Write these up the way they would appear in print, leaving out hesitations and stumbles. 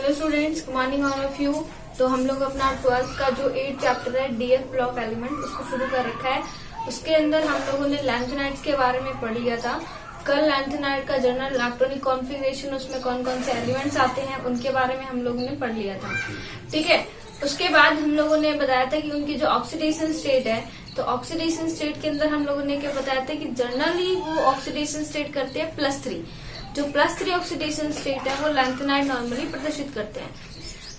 Hello students, good morning all of you. तो हम लोग अपना 12th का जो 8 चैप्टर है डीएफ ब्लॉक एलिमेंट उसको शुरू कर रखा है। उसके अंदर हम लोगों ने लैंथेनाइड्स के बारे में पढ़ लिया था। कल लैंथेनाइड का जनरल इलेक्ट्रॉनिक कॉन्फ़िगरेशन, उसमें कौन कौन से एलिमेंट्स आते हैं उनके बारे में हम लोगों ने पढ़ लिया था। ठीक है, उसके बाद हम लोगों ने बताया था कि उनकी जो ऑक्सीडेशन स्टेट है, तो ऑक्सीडेशन स्टेट के अंदर हम लोगों ने क्या बताया था कि जनरली वो ऑक्सीडेशन स्टेट करते हैं +3। जो +3 ऑक्सीडेशन स्टेट है वो लैंथेनाइड नॉर्मली प्रदर्शित करते हैं।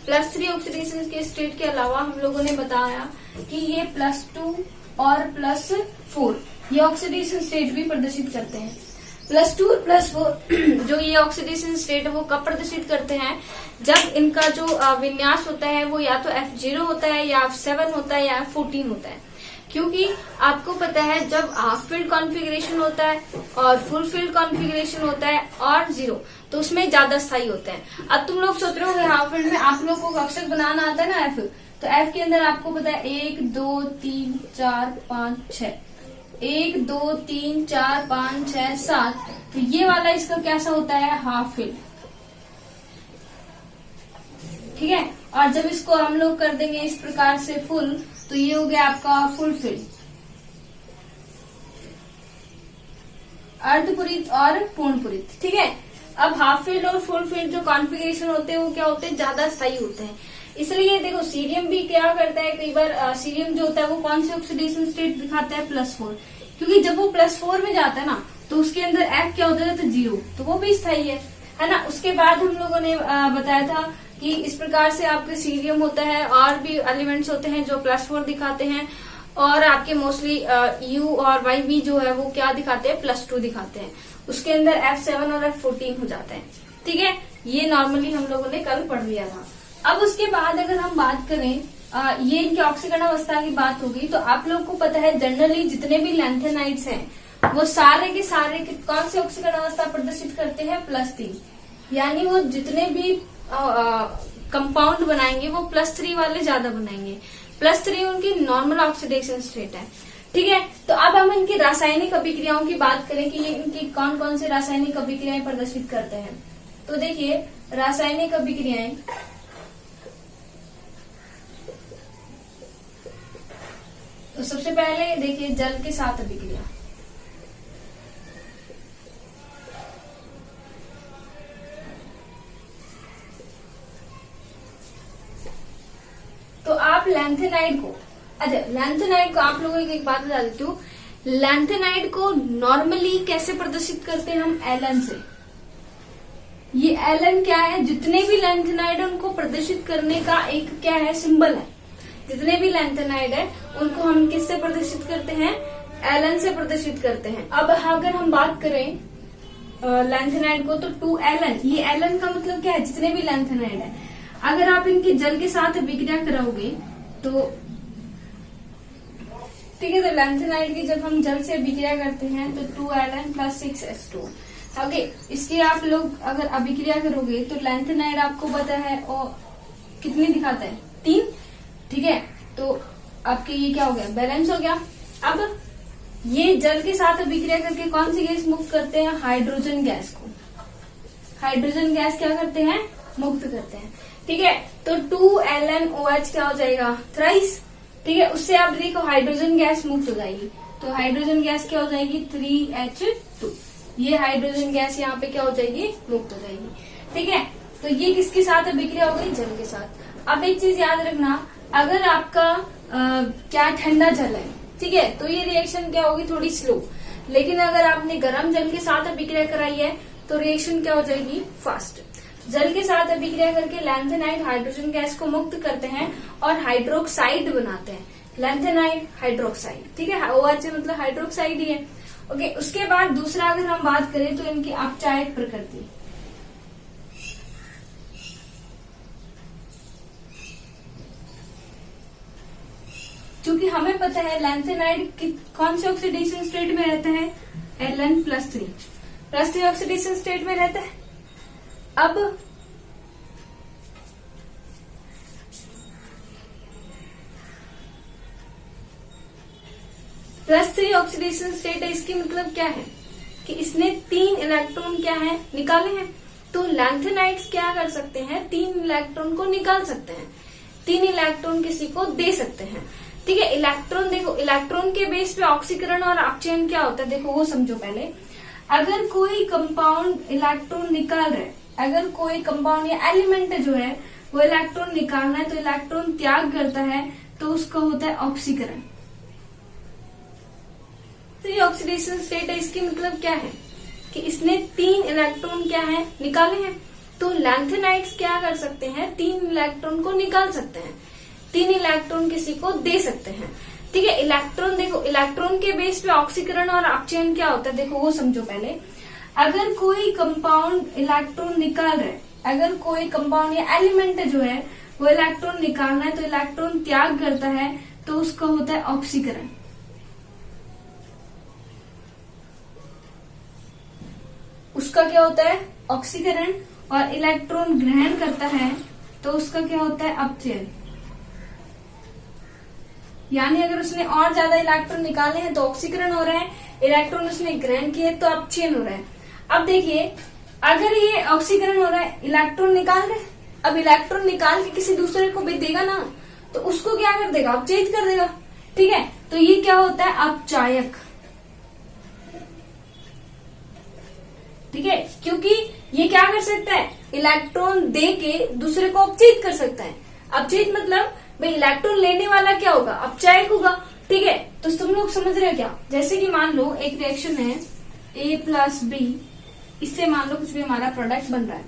+3 ऑक्सीडेशन के स्टेट के अलावा हम लोगों ने बताया कि ये +2 और +4 ये ऑक्सीडेशन स्टेट भी प्रदर्शित करते हैं। +2 और +4 जो ये ऑक्सीडेशन स्टेट है वो कब प्रदर्शित करते हैं? जब इनका जो विन्यास होता है वो या तो F0 होता है या F7 होता है या F14 होता है। क्योंकि आपको पता है जब हाफ फील्ड कॉन्फ़िगरेशन होता है और फुल फील्ड कॉन्फ़िगरेशन होता है और 0, तो उसमें ज्यादा स्थायी होते हैं। अब तुम लोग सोच रहे हो हाफ फील्ड में आप लोग को कक्षक बनाना आता है ना F, तो F के अंदर आपको पता है 1 2 3 4 5 6, 1 2 3 4 5 6 7, तो ये वाला इसका कैसा होता है? Half field. ठीक है, और जब इसको हम लोग कर देंगे इस प्रकार से फुल, तो ये हो गया आपका फुल फील्ड, अर्धपूरित और पूर्णपूरित। ठीक है, अब हाफ फील्ड और फुल फील्ड जो कॉन्फ़िगरेशन होते हैं वो क्या होते हैं? ज्यादा स्थायी होते हैं। इसलिए देखो सीरियम भी क्या करता है, कई बार सीरियम जो होता है वो कौन सी ऑक्सीडेशन स्टेट दिखाता है? +4, क्योंकि जब वो +4 में जाता है ना तो उसके अंदर F क्या होता है? तो 0, तो वो भी स्थायी है ना। उसके बाद हम लोगों ने बताया था कि इस प्रकार से आपके सीरियम होता है और भी एलिमेंट्स होते हैं जो +4 दिखाते हैं, और आपके मोस्टली U और YB जो है वो क्या दिखाते हैं? +2 दिखाते हैं। उसके अंदर F7 और F14 हो जाते हैं। ठीक है, ये नॉर्मली हम लोगों ने कल पढ़ लिया था। अब उसके बाद अगर हम बात करें, ये इनकी ऑक्सीकरण अवस्था की बात होगी, तो आप लोग को पता है जनरली जितने भी लैंथेनाइड्स हैं वो सारे के सारे कौन सी ऑक्सीकरण अवस्था प्रदर्शित करते हैं? +3। यानी वो जितने भी कंपाउंड बनाएंगे वो +3 वाले ज्यादा बनाएंगे। +3 उनकी नॉर्मल ऑक्सीडेशन स्टेट है। ठीक है, तो अब हम इनकी रासायनिक अभिक्रियाओं की बात करें कि ये इनकी कौन कौन से रासायनिक अभिक्रियाएं प्रदर्शित करते हैं। तो देखिए रासायनिक अभिक्रियाएं, तो सबसे पहले देखिए जल के साथ अभिक्रिया। तो आप लैंथेनाइड को, लैंथेनाइड को आप लोगों को एक बात बता देती हूँ, लैंथेनाइड को नॉर्मली कैसे प्रदर्शित करते हैं हम? एलन से। ये एलन क्या है? जितने भी लैंथेनाइड है उनको प्रदर्शित करने का एक क्या है? सिंबल है। जितने भी लैंथेनाइड है उनको हम किससे प्रदर्शित करते हैं? एलन से प्रदर्शित करते हैं। अब अगर हम बात करें लैंथेनाइड को, तो 2 ये एलन का मतलब क्या है? जितने भी लैंथेनाइड है अगर आप इनकी जल के साथ अभिक्रिया कराओगे तो ठीक है, तो लैंथेनाइड की जब हम जल से अभिक्रिया करते हैं तो 2 + 6s2। ओके, इसकी आप लोग अगर अभिक्रिया करोगे तो लैंथेनाइड आपको पता है और कितनी दिखाता है? 3। ठीक है, तो आपके ये क्या हो गया? बैलेंस हो गया। अब ये जल के साथ अभिक्रिया करके कौन सी गैस मुक्त करते हैं? हाइड्रोजन गैस को। हाइड्रोजन गैस क्या करते हैं? मुक्त करते हैं। ठीक है, तो 2LnOH क्या हो जाएगा? थ्राइस। ठीक है, उससे आप देखो हाइड्रोजन गैस मुक्त हो जाएगी, तो हाइड्रोजन गैस क्या हो जाएगी? 3H2। ये हाइड्रोजन गैस यहाँ पे क्या हो जाएगी? मुक्त हो जाएगी। ठीक है, तो ये किसके साथ अभिक्रिया हो गई? जल के साथ। अब एक चीज याद रखना, अगर आपका क्या ठंडा जल है, ठीक है, तो ये रिएक्शन क्या होगी? थोड़ी स्लो। लेकिन अगर आपने गर्म जल के साथ अभिक्रिया कराई है तो रिएक्शन क्या हो जाएगी? फास्ट। जल के साथ अभिक्रिया करके लैंथेनाइड हाइड्रोजन गैस को मुक्त करते हैं और हाइड्रोक्साइड बनाते हैं। Lanthanide hydroxide. ठीक है, OH मतलब हाइड्रोक्साइड ही है। ओके, उसके बाद दूसरा अगर हम बात करें तो इनकी अपचायक प्रकृति। क्योंकि हमें पता है लैंथेनाइड कौन से ऑक्सीडेशन स्टेट में रहता है? Ln +3 ऑक्सीडेशन स्टेट में रहता है। अब +3 ऑक्सीडेशन स्टेट है, इसकी मतलब क्या है कि इसने 3 इलेक्ट्रॉन क्या है? निकाले हैं। तो लैंथेनाइड्स क्या कर सकते हैं, 3 इलेक्ट्रॉन को निकाल सकते हैं, 3 इलेक्ट्रॉन किसी को दे सकते हैं। ठीक है, इलेक्ट्रॉन देखो, इलेक्ट्रॉन के बेस पे ऑक्सीकरण और अपचयन क्या होता है, देखो वो समझो पहले। अगर कोई कंपाउंड इलेक्ट्रॉन निकाल रहा है, अगर कोई कंपाउंड या एलिमेंट जो है वो इलेक्ट्रॉन निकालना है तो इलेक्ट्रॉन त्याग करता है, तो उसका होता है ऑक्सीकरण। तो ये ऑक्सीडेशन स्टेट है, इसकी मतलब क्या है कि इसने 3 इलेक्ट्रॉन क्या है निकाले हैं। तो लैंथेनाइड्स क्या कर सकते हैं, 3 इलेक्ट्रॉन को निकाल सकते हैं, 3 इलेक्ट्रॉन किसी को दे सकते हैं। ठीक है, इलेक्ट्रॉन देखो, इलेक्ट्रॉन के बेस पे ऑक्सीकरण और अपचयन क्या होता है, देखो वो समझो पहले। अगर कोई कंपाउंड इलेक्ट्रॉन निकाल रहा है, अगर कोई कंपाउंड या एलिमेंट जो है वो इलेक्ट्रॉन निकालना है तो इलेक्ट्रॉन त्याग करता है, तो उसका होता है ऑक्सीकरण। उसका क्या होता है ऑक्सीकरण, और इलेक्ट्रॉन ग्रहण करता है तो उसका क्या होता है अपचयन। यानी अगर उसने और ज्यादा इलेक्ट्रॉन निकाले हैं तो ऑक्सीकरण हो रहा है, इलेक्ट्रॉन उसने ग्रहण किए तो अपचयन हो रहा है। अब देखिए, अगर ये ऑक्सीकरण हो रहा है, इलेक्ट्रॉन निकाल रहे, अब इलेक्ट्रॉन निकाल के किसी दूसरे को भी देगा ना, तो उसको क्या कर देगा, अपचयित कर देगा। ठीक है, तो ये क्या होता है अपचायक। ठीक है, क्योंकि ये क्या कर सकता है, इलेक्ट्रॉन दे के दूसरे को अपचयित कर सकता है। अपचयित मतलब भाई इलेक्ट्रॉन लेने वाला क्या होगा, अपचायक होगा। ठीक है, तो तुम लोग समझ रहे हो क्या, जैसे कि मान लो एक रिएक्शन है A + B, इससे मान लो कुछ भी हमारा प्रोडक्ट बन रहा है।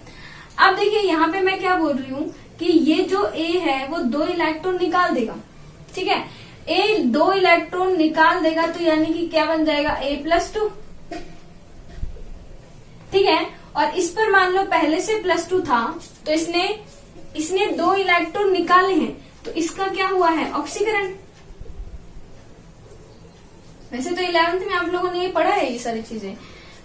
अब देखिए यहाँ पे मैं क्या बोल रही हूँ कि ये जो A है वो 2 इलेक्ट्रॉन निकाल देगा। ठीक है, A 2 इलेक्ट्रॉन निकाल देगा, तो यानी कि क्या बन जाएगा A+2। ठीक है, और इस पर मान लो पहले से +2 था, तो इसने 2 इलेक्ट्रॉन निकाले हैं, तो इसका क्या हुआ है ऑक्सीकरण। वैसे तो 11th में आप लोगों ने ये पढ़ा है ये सारी चीजें।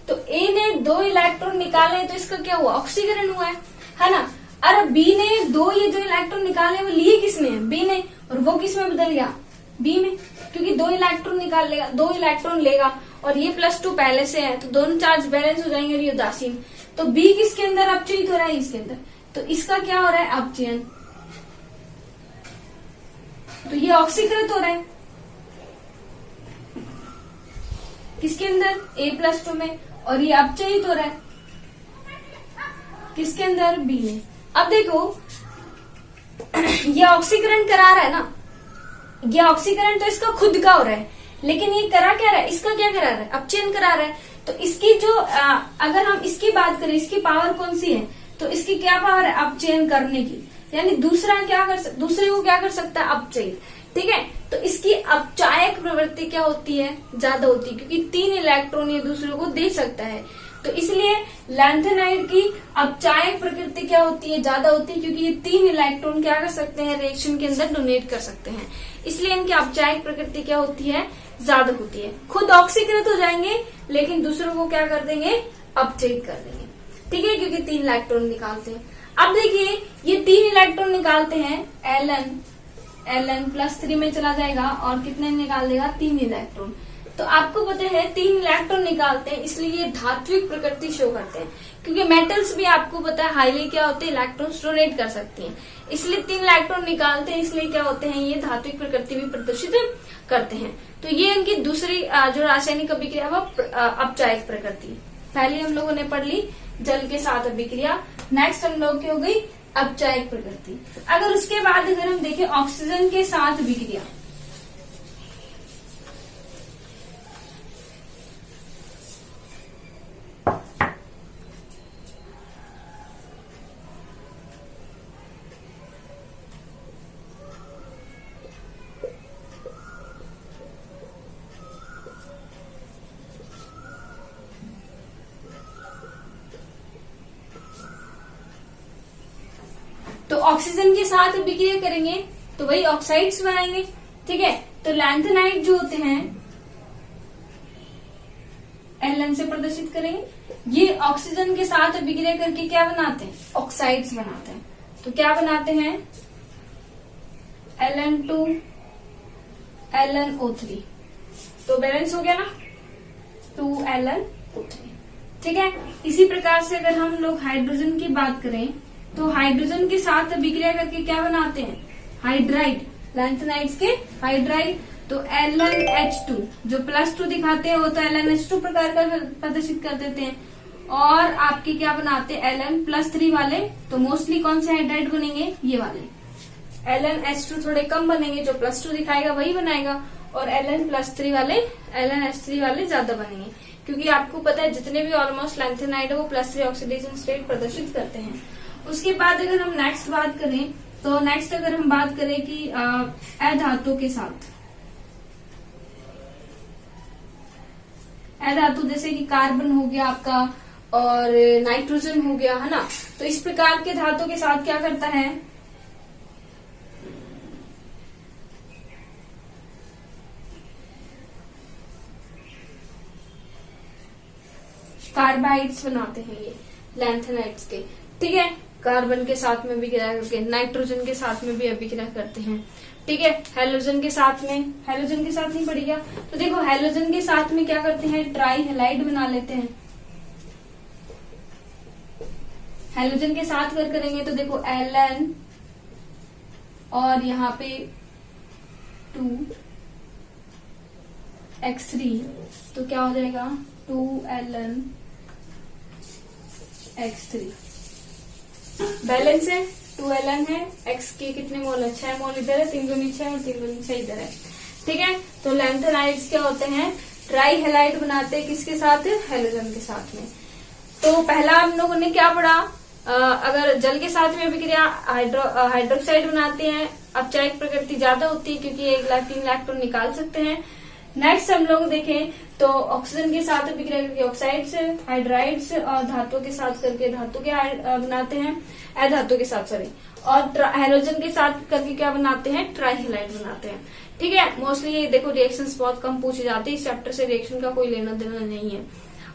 तो A ने 2 इलेक्ट्रॉन निकाले तो इसका क्या हुआ ऑक्सीकरण हुआ है ना। और B ने ये जो इलेक्ट्रॉन निकाले वो लिए किसमें, B ने, और वो किसमें बदल गया, B में, क्योंकि 2 इलेक्ट्रॉन निकाल लेगा, 2 इलेक्ट्रॉन लेगा, और ये +2 पहले से है, तो दोनों चार्ज बैलेंस हो जाएंगे, ये उदासीन। तो B किसके अंदर अपचयित हो रहा है, इसके अंदर, तो इसका क्या हो रहा है अपचयन। तो ये ऑक्सीकृत हो रहा है किसके अंदर, A+2 में, और ये अपचयित हो रहा है किसके अंदर, B में। अब देखो ये ऑक्सीकरण करा रहा है ना, ये ऑक्सीकरण तो इसका खुद का हो रहा है, लेकिन ये करा क्या रहा है, इसका क्या करा रहा है, अपचयन करा रहा है। तो इसकी जो अगर हम इसकी बात करें, इसकी पावर कौन सी है, तो इसकी क्या पावर है अपचयन करने की, यानी दूसरे को क्या कर सकता है अपचयित। ठीक है, तो इसकी अपचायक प्रवृत्ति क्या होती है, ज्यादा होती है, क्योंकि 3 इलेक्ट्रॉन ये दूसरे को दे सकता है। तो इसलिए लैंथेनाइड की अपचायक प्रकृति क्या होती है, ज्यादा होती है, क्योंकि ये 3 इलेक्ट्रॉन क्या कर सकते हैं, रिएक्शन के अंदर डोनेट कर सकते हैं, इसलिए इनकी अपचायक प्रकृति क्या होती है, ज्यादा होती है। खुद ऑक्सीकृत हो जाएंगे, लेकिन दूसरों को क्या कर देंगे, अपचयित कर देंगे। ठीक है, क्योंकि 3 इलेक्ट्रॉन निकालते हैं। अब देखिए ये 3 इलेक्ट्रॉन निकालते हैं, Ln +3 में चला जाएगा, और कितने निकाल देगा, 3 इलेक्ट्रॉन। तो आपको पता है 3 इलेक्ट्रॉन निकालते हैं, इसलिए ये धात्विक प्रकृति शो करते हैं, क्योंकि मेटल्स भी आपको पता है हाईली क्या होते हैं, इलेक्ट्रॉन डोनेट कर सकती हैं, इसलिए 3 इलेक्ट्रॉन निकालते हैं, इसलिए क्या होते हैं, ये धात्विक प्रकृति भी प्रदर्शित करते हैं। तो ये इनकी दूसरी जो रासायनिक अभिक्रिया वो अपचायक प्रकृति। पहले हम लोगों ने पढ़ ली जल के साथ अभिक्रिया, नेक्स्ट हम लोग की हो गई अपचायक प्रकृति। अगर उसके बाद अगर हम देखें ऑक्सीजन के साथ अभिक्रिया, तो ऑक्सीजन के साथ अभिक्रिया करेंगे तो वही ऑक्साइड्स बनाएंगे। ठीक है, तो लैंथेनाइड जो होते हैं Ln से प्रदर्शित करेंगे, ये ऑक्सीजन के साथ अभिक्रिया करके क्या बनाते हैं, ऑक्साइड्स बनाते हैं। तो क्या बनाते हैं, Ln2 LnO3, तो बैलेंस हो गया ना, 2 LnO3। ठीक है। इसी प्रकार से अगर हम लोग हाइड्रोजन की बात करें तो हाइड्रोजन के साथ अभिक्रिया करके क्या बनाते हैं, हाइड्राइड, लैंथेनाइड्स के हाइड्राइड। तो LnH2 जो +2 दिखाते हैं वो तो LnH2 प्रकार का प्रदर्शित कर देते हैं। और आपके क्या बनाते हैं Ln+3 वाले, तो मोस्टली कौन से हाइड्राइड बनेंगे, ये वाले। LnH2 थोड़े कम बनेंगे, जो +2 दिखाएगा वही बनाएगा, और Ln+3 वाले, LnH3 वाले ज्यादा बनेंगे, क्योंकि आपको पता है जितने भी ऑलमोस्ट लैंथेनाइड है वो +3 ऑक्सीडेशन स्टेट प्रदर्शित करते हैं। उसके बाद अगर हम नेक्स्ट बात करें तो नेक्स्ट अगर हम बात करें कि अधातु के साथ, अधातु जैसे कि कार्बन हो गया आपका और नाइट्रोजन हो गया, है ना। तो इस प्रकार के धातु के साथ क्या करता है, कार्बाइड्स बनाते हैं ये लैंथेनाइड्स के, ठीक है। कार्बन के साथ में भी अभिक्रिया करके, नाइट्रोजन के साथ में भी अभिक्रिया करते हैं, ठीक है। हेलोजन के साथ में, हेलोजन के साथ नहीं पड़ेगा, तो देखो हेलोजन के साथ में क्या करते हैं, ट्राई हेलाइड बना लेते हैं। हेलोजन के साथ अगर करेंगे तो देखो Ln और यहाँ पे 2x3, तो क्या हो जाएगा 2Ln(x3). बैलेंस है, 2Ln है, x के कितने मोल है, 6 मोल इधर है, 3 दूनी 6 और 3 दूनी 6 इधर है, ठीक है। तो लैंथेनाइड्स क्या होते हैं, ट्राई हेलाइड बनाते हैं, किसके साथ, हेलोजन के साथ में। तो पहला हम लोगों ने क्या पढ़ा, अगर जल के साथ में अभिक्रिया हाइड्रोक्साइड बनाते हैं, अपचायक प्रकृति ज्यादा होती है क्योंकि 1,03,000 इलेक्ट्रॉन निकाल सकते हैं। नेक्स्ट हम लोग देखें तो ऑक्सीजन के साथ अभिक्रिया करके ऑक्साइड्स, हाइड्राइड्स और धातु के साथ करके धातु के बनाते हैं, अधातु के साथ सॉरी, और हेलोजन के साथ करके क्या बनाते हैं, ट्राईहेलाइड बनाते हैं, ठीक है। मोस्टली ये देखो रिएक्शंस बहुत कम पूछे जाते हैं, इस चैप्टर से रिएक्शन का कोई लेना देना नहीं है।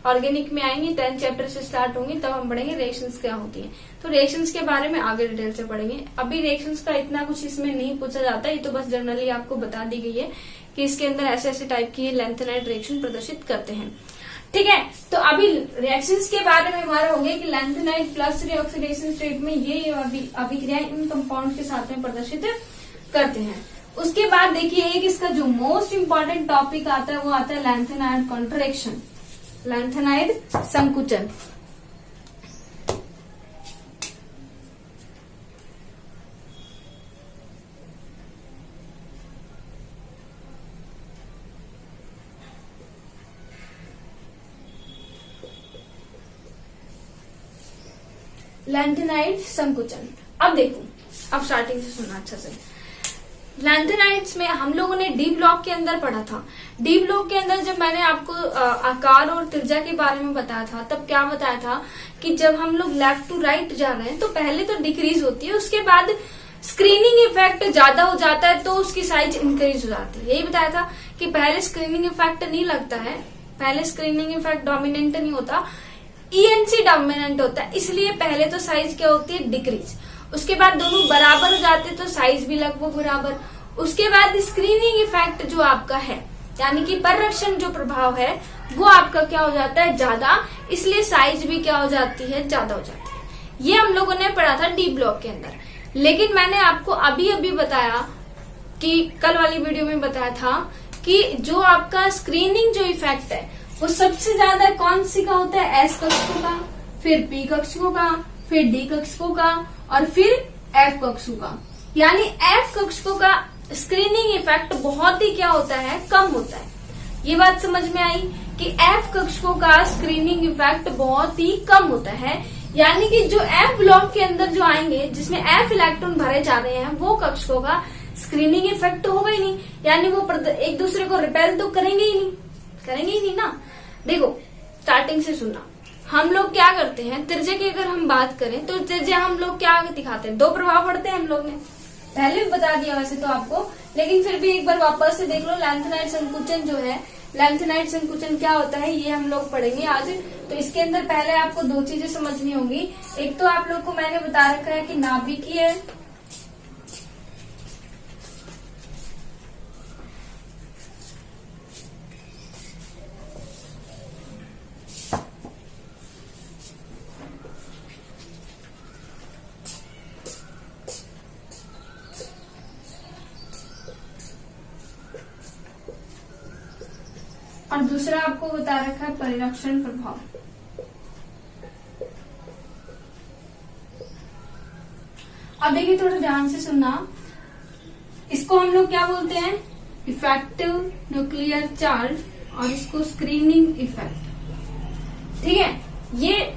ऑर्गेनिक में आएंगे 10th चैप्टर से स्टार्ट होंगे, तब हम पढ़ेंगे रिएक्शंस क्या होती हैं। तो रिएक्शंस के बारे में आगे डिटेल से पढ़ेंगे। अभी रिएक्शंस का इतना कुछ इसमें नहीं पूछा जाता है, ये तो बस जनरली आपको बता दी गई है कि इसके अंदर ऐसे ऐसे टाइप की लैंथेनाइड रिएक्शन प्रदर्शित करते हैं, ठीक है। तो अभी रिएक्शंस के बारे में हमारा हो गया कि लैंथेनाइड +3 ऑक्सीडेशन स्टेट में ये अभिक्रिया इन कंपाउंड के साथ में प्रदर्शित करते हैं। उसके बाद देखिए एक इसका जो मोस्ट इंपॉर्टेंट टॉपिक आता है वो आता है लैंथेनाइड कॉन्ट्रैक्शन, लैंथेनाइड संकुचन। लैंथेनाइड संकुचन, अब देखो, अब स्टार्टिंग से सुनना अच्छा से। लैंथेनाइड्स में हम लोगों ने डी ब्लॉक के अंदर पढ़ा था। डी ब्लॉक के अंदर जब मैंने आपको आकार और त्रिज्या के बारे में बताया था, तब क्या बताया था कि जब हम लोग लेफ्ट टू राइट जा रहे हैं तो पहले तो डिक्रीज होती है, उसके बाद स्क्रीनिंग इफेक्ट ज्यादा हो जाता है तो उसकी साइज इंक्रीज हो जाती है। यही बताया था कि पहले स्क्रीनिंग इफेक्ट नहीं लगता है, पहले स्क्रीनिंग इफेक्ट डोमिनेंट नहीं होता, ENC डोमिनेंट होता है, इसलिए पहले तो साइज क्या होती है, डिक्रीज। उसके बाद दोनों बराबर हो जाते तो साइज भी लगभग बराबर। उसके बाद स्क्रीनिंग इफेक्ट जो आपका है, यानी कि परिरक्षण जो प्रभाव है वो आपका क्या हो जाता है, ज्यादा, इसलिए साइज भी क्या हो जाती है, ज्यादा हो जाती है। ये हम लोगों ने पढ़ा था डी ब्लॉक के अंदर। लेकिन मैंने आपको अभी अभी बताया कि कल वाली वीडियो में बताया था कि जो आपका स्क्रीनिंग जो इफेक्ट है वो सबसे ज्यादा कौन सी का होता है, एस कक्षकों का, फिर पी कक्षकों का, फिर डी कक्षकों का और फिर एफ कक्षकों का। यानी एफ कक्षकों का स्क्रीनिंग इफेक्ट बहुत ही क्या होता है, कम होता है। ये बात समझ में आई कि एफ कक्षकों का स्क्रीनिंग इफेक्ट बहुत ही कम होता है। यानी कि जो एफ ब्लॉक के अंदर जो आएंगे जिसमें एफ इलेक्ट्रॉन भरे जा रहे हैं वो कक्षकों का स्क्रीनिंग इफेक्ट तो होगा ही नहीं, यानी वो एक दूसरे को रिपेल तो करेंगे ही नहीं ना। देखो स्टार्टिंग से सुनना, हम लोग क्या करते हैं, त्रिज्या की अगर हम बात करें तो त्रिज्या हम लोग क्या दिखाते हैं, 2 प्रभाव पढ़ते हैं हम लोग ने, पहले भी बता दिया वैसे तो आपको, लेकिन फिर भी एक बार वापस से देख लो। लैंथेनाइड संकुचन जो है, लैंथेनाइड संकुचन क्या होता है ये हम लोग पढ़ेंगे आज। तो इसके अंदर पहले आपको 2 चीजें समझनी होंगी। एक तो आप लोग को मैंने बता रखा है कि नाभिकीय और दूसरा आपको बता रखा है परिरक्षण प्रभाव। अब देखिए थोड़ा ध्यान से सुनना, इसको हम लोग क्या बोलते हैं, इफेक्टिव न्यूक्लियर चार्ज, और इसको स्क्रीनिंग इफेक्ट। ठीक है, ये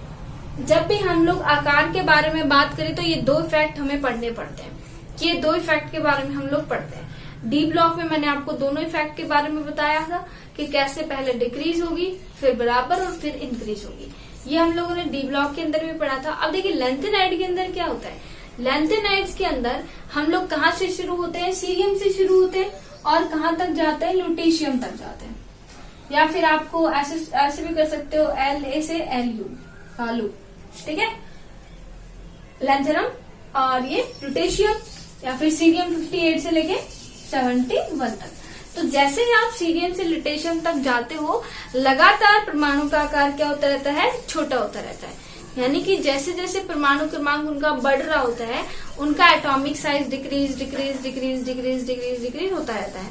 जब भी हम लोग आकार के बारे में बात करें तो ये दो इफेक्ट हमें पढ़ने पड़ते हैं, कि ये दो इफेक्ट के बारे में हम लोग पढ़ते हैं। डी ब्लॉक में मैंने आपको दोनों इफेक्ट के बारे में बताया था कि कैसे पहले डिक्रीज होगी, फिर बराबर, और फिर इंक्रीज होगी। ये हम लोगों ने डी ब्लॉक के अंदर भी पढ़ा था। अब देखिए लैंथेनाइड के अंदर क्या होता है, लैंथेनाइड्स के अंदर हम लोग कहाँ से शुरू होते हैं, सीरियम से शुरू होते हैं, और कहाँ तक जाते हैं, लुटेशियम तक जाते हैं। या फिर आपको ऐसे भी कर सकते हो, LA से LU, आलू। ठीक है, लैंथेनम और ये लुटेशियम, या फिर सीरियम 58 से लेके 71 तक। तो जैसे ही आप सीरियम से लुटेशियम तक जाते हो, लगातार परमाणु का आकार क्या होता रहता है, छोटा होता रहता है। यानी कि जैसे जैसे परमाणु क्रमांक उनका बढ़ रहा होता है, उनका atomic size decrease decrease decrease decrease decrease decrease होता रहता है।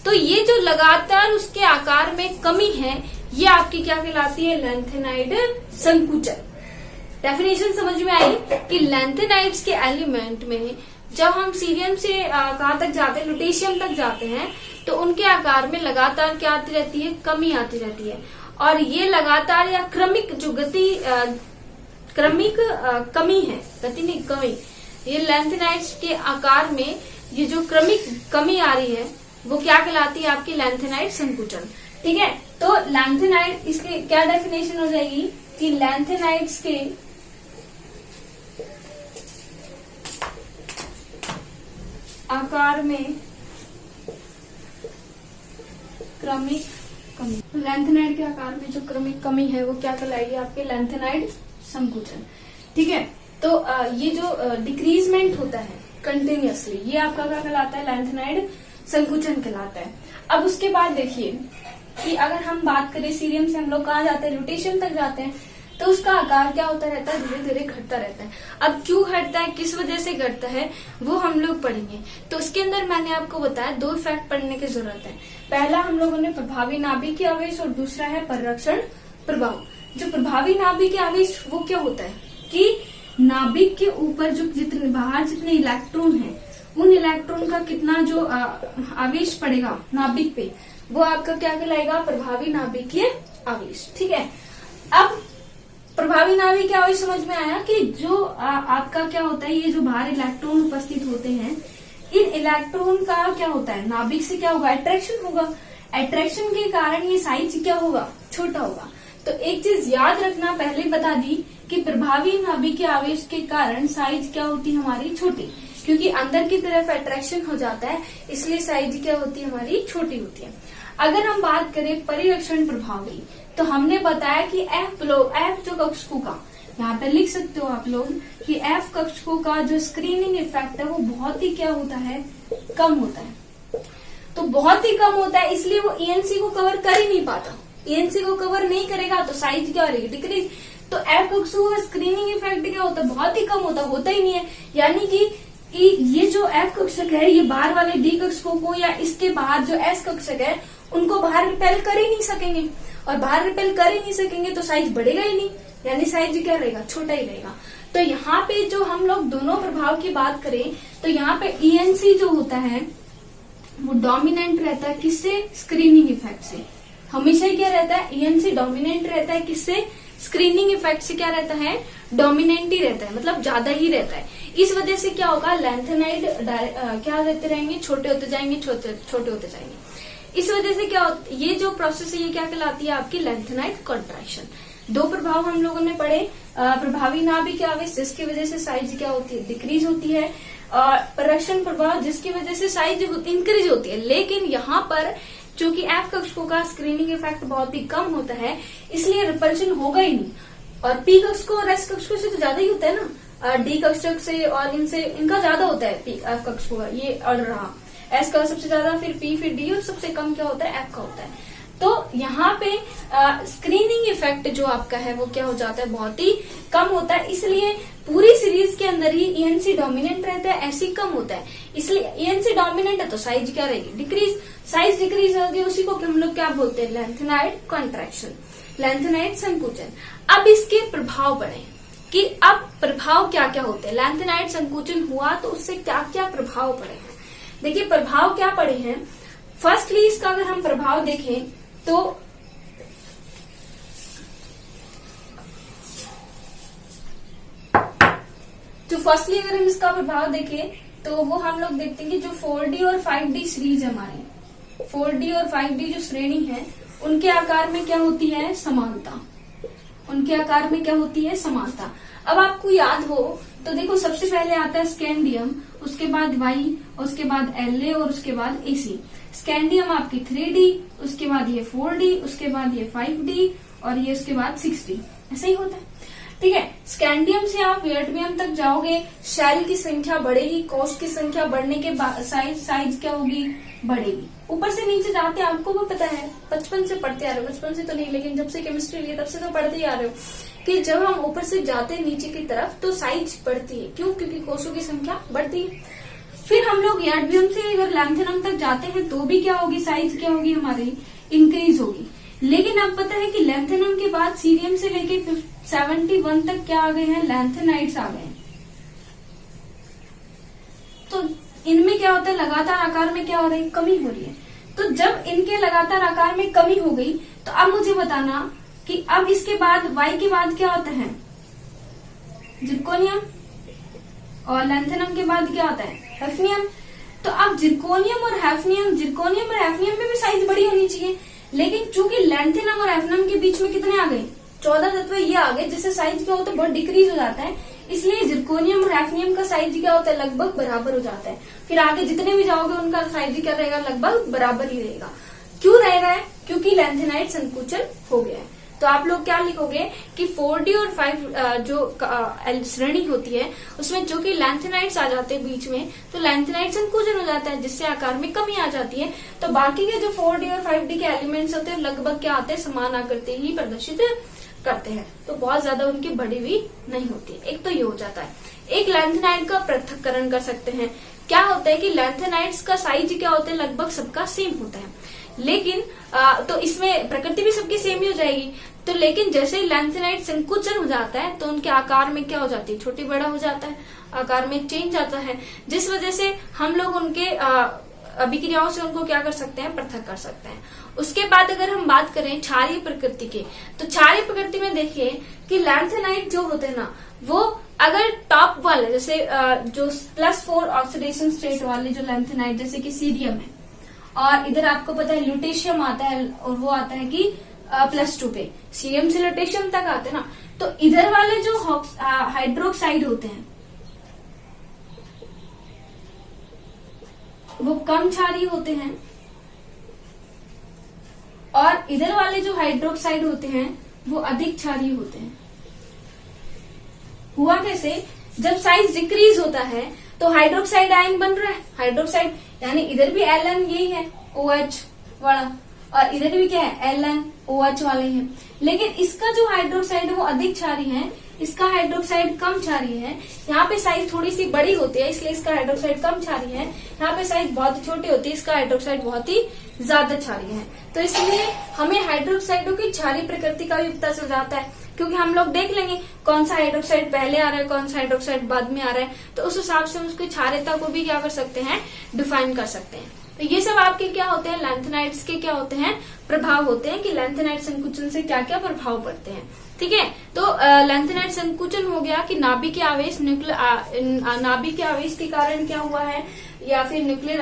तो ये जो लगातार उसके आकार में कमी है, ये आपकी क्या कहलाती है, लैंथेनाइड संकुचन। डेफिनेशन समझ में आई कि लैंथेनाइड्स के एलिमेंट में जब हम सीरियम से कहाँ तक जाते हैं, लुटेशियम तक जाते हैं, तो उनके आकार में लगातार क्या आती रहती है, कमी आती रहती है। और ये लगातार या क्रमिक जो गति क्रमिक कमी है, गति नहीं कमी, ये लैंथेनाइड्स के आकार में ये जो क्रमिक कमी आ रही है वो क्या कहलाती है, आपकी लैंथेनाइड संकुचन। ठीक है, तो लैंथेनाइड, इसके क्या डेफिनेशन हो जाएगी कि लैंथेनाइड्स के आकार में क्रमिक कमी, लैंथेनाइड के आकार में जो क्रमिक कमी है वो क्या कहलाएगी, आपके लैंथेनाइड संकुचन। ठीक है, तो ये जो डिक्रीजमेंट होता है कंटिन्यूअसली, ये आपका क्या कहलाता है, लैंथेनाइड संकुचन कहलाता है। अब उसके बाद देखिए कि अगर हम बात करें सीरियम से हम लोग कहाँ जाते हैं, लुटेशियम तक जाते हैं, तो उसका आकार क्या होता रहता है, धीरे धीरे घटता रहता है। अब क्यों घटता है, किस वजह से घटता है, वो हम लोग पढ़ेंगे। तो उसके अंदर मैंने आपको बताया दो इफेक्ट पढ़ने की जरूरत है। पहला हम लोगों ने प्रभावी नाभिकीय आवेश, और दूसरा है परिरक्षण प्रभाव। जो प्रभावी नाभिकीय आवेश वो क्या होता है कि नाभिक के ऊपर जो जितने बाहर जितने इलेक्ट्रॉन हैं, उन इलेक्ट्रॉन का कितना जो आवेश पड़ेगा नाभिक पे, वो आपका क्या कहलाएगा, प्रभावी नाभिकीय आवेश। ठीक है, अब प्रभावी नाभिकीय आवेश समझ में आया कि जो आपका क्या होता है, ये जो बाहर इलेक्ट्रॉन उपस्थित होते हैं, इन इलेक्ट्रॉन का क्या होता है, नाभिक से क्या होगा, अट्रैक्शन होगा। अट्रैक्शन के कारण ये साइज क्या होगा, छोटा होगा। तो एक चीज याद रखना, पहले बता दी कि प्रभावी नाभिकीय आवेश के कारण साइज क्या होती है, हमारी छोटी, क्योंकि अंदर की तरफ अट्रैक्शन हो जाता है, इसलिए साइज क्या होती है, हमारी छोटी होती है। अगर हम बात करें परिरक्षण प्रभाव की, तो हमने बताया कि एफ जो कक्षकों का, यहाँ पे लिख सकते हो आप लोग कि एफ कक्षकों का जो स्क्रीनिंग इफेक्ट है वो बहुत ही क्या होता है, कम होता है। तो बहुत ही कम होता है, इसलिए वो ईएनसी को कवर कर ही नहीं पाता। ईएनसी को कवर नहीं करेगा तो साइज क्या हो रही है, डिक्रीज। तो एफ कक्षकों का स्क्रीनिंग इफेक्ट क्या होता है, बहुत ही कम होता ही नहीं है। यानी कि ये जो एफ कक्षक है, ये बाहर वाले डी कक्षकों को या इसके बाहर जो एस कक्षक है उनको बाहर रिपेल कर ही नहीं सकेंगे, और बाहर रिपेल कर ही नहीं सकेंगे तो साइज बढ़ेगा ही नहीं, यानी साइज क्या रहेगा, छोटा ही रहेगा। तो यहाँ पे जो हम लोग दोनों प्रभाव की बात करें, तो यहाँ पे ईएनसी जो होता है वो डोमिनेंट रहता है, किससे, स्क्रीनिंग इफेक्ट से। हमेशा ही क्या रहता है, ईएनसी डोमिनेंट रहता है, किससे, स्क्रीनिंग इफेक्ट से क्या रहता है, डोमिनेंट ही रहता है, मतलब ज्यादा ही रहता है। इस वजह से क्या होगा, लैंथेनाइड क्या रहते रहेंगे, छोटे होते जाएंगे, छोटे होते जाएंगे। इस वजह से क्या ये जो प्रोसेस है ये क्या कहलाती है, आपकी लैंथेनाइड कॉन्ट्रैक्शन। दो प्रभाव हम लोगों ने पढ़े, प्रभावी नाभिकीय आवेश जिसकी वजह से साइज क्या होती है, डिक्रीज होती है, और परिरक्षण प्रभाव जिसकी वजह से साइज इंक्रीज होती है। लेकिन यहाँ पर चूंकि एफ कक्षकों का स्क्रीनिंग इफेक्ट बहुत ही कम होता है, इसलिए रिपल्शन होगा ही नहीं। और पी कक्षकों और एस कक्षकों से तो ज्यादा ही होता है ना, डी कक्षक से और इनसे इनका ज्यादा होता है, पी एफ कक्षकों का ये ऑर्डर रहा, एस का सबसे ज्यादा, फिर पी, फिर डी, और सबसे कम क्या होता है, एफ का होता है। तो यहाँ पे स्क्रीनिंग इफेक्ट जो आपका है वो क्या हो जाता है, बहुत ही कम होता है। इसलिए पूरी सीरीज के अंदर ही ईएनसी डोमिनेंट रहता है, ऐसी कम होता है। इसलिए ईएनसी डोमिनेंट है तो साइज क्या रहेगी, डिक्रीज। साइज डिक्रीज होगी, उसी को हम लोग क्या बोलते हैं, लेंथेनाइड कॉन्ट्रैक्शन, लेंथेनाइड संकुचन। अब इसके प्रभाव पड़े कि अब प्रभाव क्या क्या होते हैं, लेंथेनाइड संकुचन हुआ तो उससे क्या क्या प्रभाव पड़े हैं। देखिए प्रभाव क्या पड़े हैं। फर्स्टली इसका अगर हम प्रभाव देखें तो फर्स्टली अगर हम इसका प्रभाव देखें तो वो हम लोग देखते हैं कि जो 4D और 5D सीरीज हमारे 4D और 5D जो श्रेणी है उनके आकार में क्या होती है, समानता। उनके आकार में क्या होती है, समानता। अब आपको याद हो तो देखो सबसे पहले आता है स्कैंडियम, उसके बाद वाई, उसके बाद La और उसके बाद AC। स्कैंडियम आपकी 3D, उसके बाद ये 4D, उसके बाद ये 5D और ये उसके बाद 6D। ऐसा ही होता है, ठीक है। स्कैंडियम से आप वियटमियम तक जाओगे, शेल की संख्या बढ़ेगी, कोश की संख्या बढ़ने के बाद साइज क्या होगी, बढ़ेगी। ऊपर से नीचे जाते हैं, आपको भी पता है, बचपन से पढ़ते आ रहे हो, बचपन से तो नहीं लेकिन जब से केमिस्ट्री लिए तब से तो पढ़ते ही आ रहे हो कि जब हम ऊपर से जाते हैं नीचे की तरफ तो साइज बढ़ती है। क्यों? क्योंकि कोशों की संख्या बढ़ती है। फिर हम लोग वियटमियम से अगर लैंथेनम तक जाते हैं तो भी क्या होगी, साइज क्या होगी हमारी, इंक्रीज होगी। लेकिन अब पता है कि लैंथेनम के बाद सीरियम से लेके 71 तक क्या आ गए हैं, लैंथेनाइड्स आ गए हैं। तो इनमें क्या होता है, लगातार आकार में क्या हो रही है, कमी हो रही है। तो जब इनके लगातार आकार में कमी हो गई तो अब मुझे बताना कि अब इसके बाद वाई के बाद क्या होता है, जिरकोनियम, और लैंथेनम के बाद क्या होता है, हैफनियम। तो अब जिरकोनियम और हैफनियम में भी साइज बड़ी होनी चाहिए, लेकिन चूंकि लैंथेनम और हैफनियम के बीच में कितने आ गए, 14 तत्व ये आ गए, जिससे साइज क्या होता है, बहुत डिक्रीज हो जाता है। इसलिए जिरकोनियम और हैफनियम का साइज क्या होता है, लगभग बराबर हो जाता है। फिर आगे जितने भी जाओगे उनका साइज क्या रहेगा, लगभग बराबर ही रहेगा। क्यों रह रहा है, क्योंकि लैंथेनाइड संकुचन हो गया है। तो आप लोग क्या लिखोगे कि 4D और 5 जो श्रेणी होती है उसमें जो कि लैंथेनाइड्स आ जाते हैं बीच में, तो लैंथेनाइड संकुचन हो जाता है, जिससे आकार में कमी आ जाती है। तो बाकी के जो 4D और 5D के एलिमेंट्स होते हैं लगभग क्या आते हैं, समान आकृति ही प्रदर्शित करते हैं। तो बहुत ज्यादा उनकी बढ़ी हुई नहीं होती। एक तो ये हो जाता है। एक लैंथेनाइड का पृथक्करण कर सकते हैं। क्या होता है कि लैंथेनाइड्स का साइज क्या होता है, लगभग सबका सेम होता है, लेकिन तो इसमें प्रकृति भी सबकी सेम ही हो जाएगी। तो लेकिन जैसे लैंथेनाइड संकुचन हो जाता है तो उनके आकार में क्या हो जाती है, छोटी बड़ा हो जाता है, आकार में चेंज आता है, जिस वजह से हम लोग उनके अभिक्रियाओं से उनको क्या कर सकते हैं, पृथक कर सकते हैं। उसके बाद अगर हम बात करें क्षारीय प्रकृति के, तो क्षारीय प्रकृति में देखिए कि लैंथेनाइड जो होते हैं ना, वो अगर टॉप वाले जैसे जो +4 ऑक्सीडेशन स्टेट वाले जो लैंथेनाइड जैसे कि सीरियम है, और इधर आपको पता है ल्यूटेशियम आता है, और वो आता है कि +2 पे, सीरियम से ल्यूटेशियम तक आते हैं ना। तो इधर वाले जो हाइड्रोक्साइड होते हैं वो कम क्षारीय होते हैं, और इधर वाले जो हाइड्रोक्साइड होते हैं वो अधिक क्षारीय होते हैं। हुआ कैसे, जब साइज डिक्रीज होता है तो हाइड्रोक्साइड आयन बन रहा है, हाइड्रोक्साइड यानी इधर भी Ln यही है OH वाला, और इधर भी क्या है Ln OH वाले हैं। लेकिन इसका जो हाइड्रोक्साइड है वो अधिक क्षारीय है, इसका हाइड्रोक्साइड कम क्षारीय है। यहाँ पे साइज थोड़ी सी बड़ी होती है इसलिए इसका हाइड्रोक्साइड कम क्षारीय है, यहाँ पे साइज बहुत छोटी होती है, इसका हाइड्रोक्साइड बहुत ही ज्यादा क्षारीय है। तो इसलिए हमें हाइड्रोक्साइडों की क्षारीय प्रकृति का भी पता चल जाता है, क्योंकि हम लोग देख लेंगे कौन सा हाइड्रोक्साइड पहले आ रहा है, कौन सा हाइड्रोक्साइड बाद में आ रहा है, तो उस हिसाब से हम उसकी क्षारीयता को भी क्या कर सकते हैं, डिफाइन कर सकते हैं। तो ये सब आपके क्या होते हैं, लैंथेनाइड्स के क्या होते हैं, प्रभाव होते हैं कि लैंथेनाइड संकुचन से क्या क्या प्रभाव पड़ते हैं। ठीक है, तो लैंथेनाइड संकुचन हो गया कि नाभिक के आवेश नाभिक के आवेश के कारण क्या हुआ है, या फिर न्यूक्लियर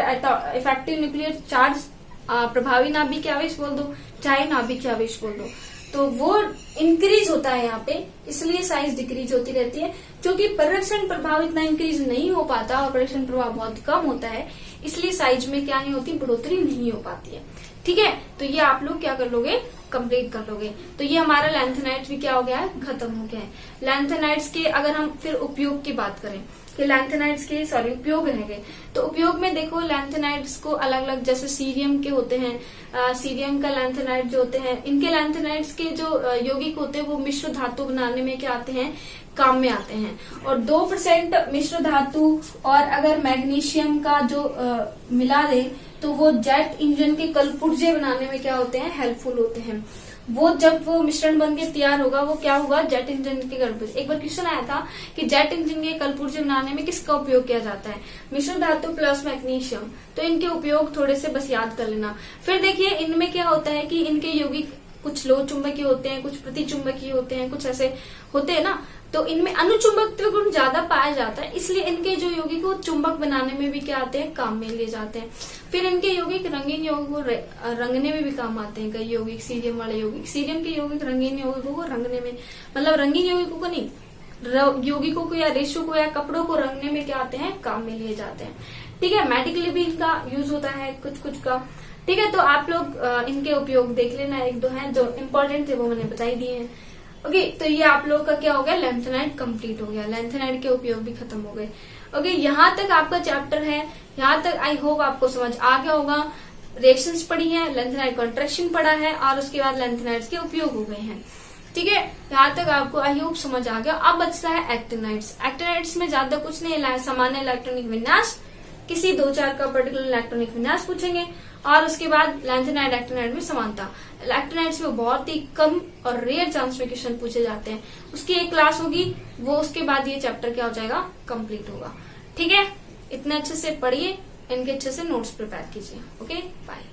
इफेक्टिव न्यूक्लियर चार्ज, प्रभावी नाभिक के आवेश बोल दो, चाहे नाभिक के आवेश बोल दो, तो वो इंक्रीज होता है यहाँ पे, इसलिए साइज डिक्रीज होती रहती है। क्योंकि परिरक्षण प्रभाव इतना इंक्रीज नहीं हो पाता और परिरक्षण प्रभाव बहुत कम होता है, इसलिए साइज में क्या नहीं होती, बढ़ोतरी नहीं हो पाती है। ठीक है, तो ये आप लोग क्या कर लोगे, कंप्लीट कर लोगे। तो ये हमारा लैंथेनाइड्स भी क्या हो गया है, खत्म हो गया है। लैंथेनाइड्स के अगर हम फिर उपयोग की बात करें, कि लैंथेनाइड्स के उपयोग रह गए। तो उपयोग में देखो लैंथेनाइड्स को अलग अलग, जैसे सीरियम के होते हैं, सीरियम का लैंथेनाइड जो होते हैं, इनके लैंथेनाइड्स के जो यौगिक होते हैं वो मिश्र धातु बनाने में क्या आते हैं, काम में आते हैं। और 2% मिश्र धातु और अगर मैग्नीशियम का जो मिला दे तो वो जेट इंजन के कलपुर्जे बनाने में क्या होते हैं, हेल्पफुल होते हैं। वो जब वो मिश्रण बन के तैयार होगा वो क्या होगा, जेट इंजन के कलपुर्जे। एक बार क्वेश्चन आया था कि जेट इंजन के कलपुर्जे बनाने में किसका उपयोग किया जाता है, मिश्र धातु प्लस मैग्नीशियम। तो इनके उपयोग थोड़े से बस याद कर लेना। फिर देखिए इनमें क्या होता है कि इनके यौगिक कुछ लोह चुंबकीय होते हैं, कुछ प्रति चुंबकीय होते हैं, कुछ ऐसे होते हैं ना। तो इनमें अनुचुंबकत्व गुण ज्यादा पाया जाता है, इसलिए इनके जो यौगिक को चुंबक बनाने में भी क्या आते हैं, काम में लिए जाते हैं। फिर इनके यौगिक रंगीन यौगिकों को रंगने में भी काम आते हैं। कई यौगिक सीरियम वाले यौगिक, सीरियम के यौगिक रंगीन यौगिकों को रंगने में, मतलब रंगीन यौगिकों को नहीं, यौगिकों को या रेशों को या कपड़ों को रंगने में क्या आते हैं, काम में लिए जाते हैं। ठीक है, मेडिकली भी इनका यूज होता है कुछ का। ठीक है, तो आप लोग इनके उपयोग देख लेना, एक दो हैं जो इम्पोर्टेंट थे वो मैंने बताई दिए हैं। ओके, तो ये आप लोग का क्या हो गया, लैंथेनाइड कंप्लीट हो गया, लैंथेनाइड के उपयोग भी खत्म हो गए। ओके, यहाँ तक आपका चैप्टर है, यहाँ तक आई होप आपको समझ आ गया होगा। रिएक्शंस पढ़ी है, लैंथेनाइड कॉन्ट्रैक्शन पढ़ा है और उसके बाद लैंथेनाइड्स के उपयोग हो गए हैं। ठीक है, यहाँ तक आपको आई होप समझ आ गया। अब बचता है एक्टिनाइड्स। एक्टिनाइड्स में ज्यादा कुछ नहीं है, सामान्य इलेक्ट्रॉनिक विन्यास, किसी 2-4 का पर्टिकुलर इलेक्ट्रॉनिक विन्यास पूछेंगे और उसके बाद लैंथेनाइड एक्टिनाइड में समानता। एक्टिनाइड्स में बहुत ही कम और रेयर चांस में क्वेश्चन पूछे जाते हैं, उसकी एक क्लास होगी, वो उसके बाद ये चैप्टर क्या हो जाएगा, कंप्लीट होगा। ठीक है, इतने अच्छे से पढ़िए, इनके अच्छे से नोट्स प्रिपेयर कीजिए। Okay, bye.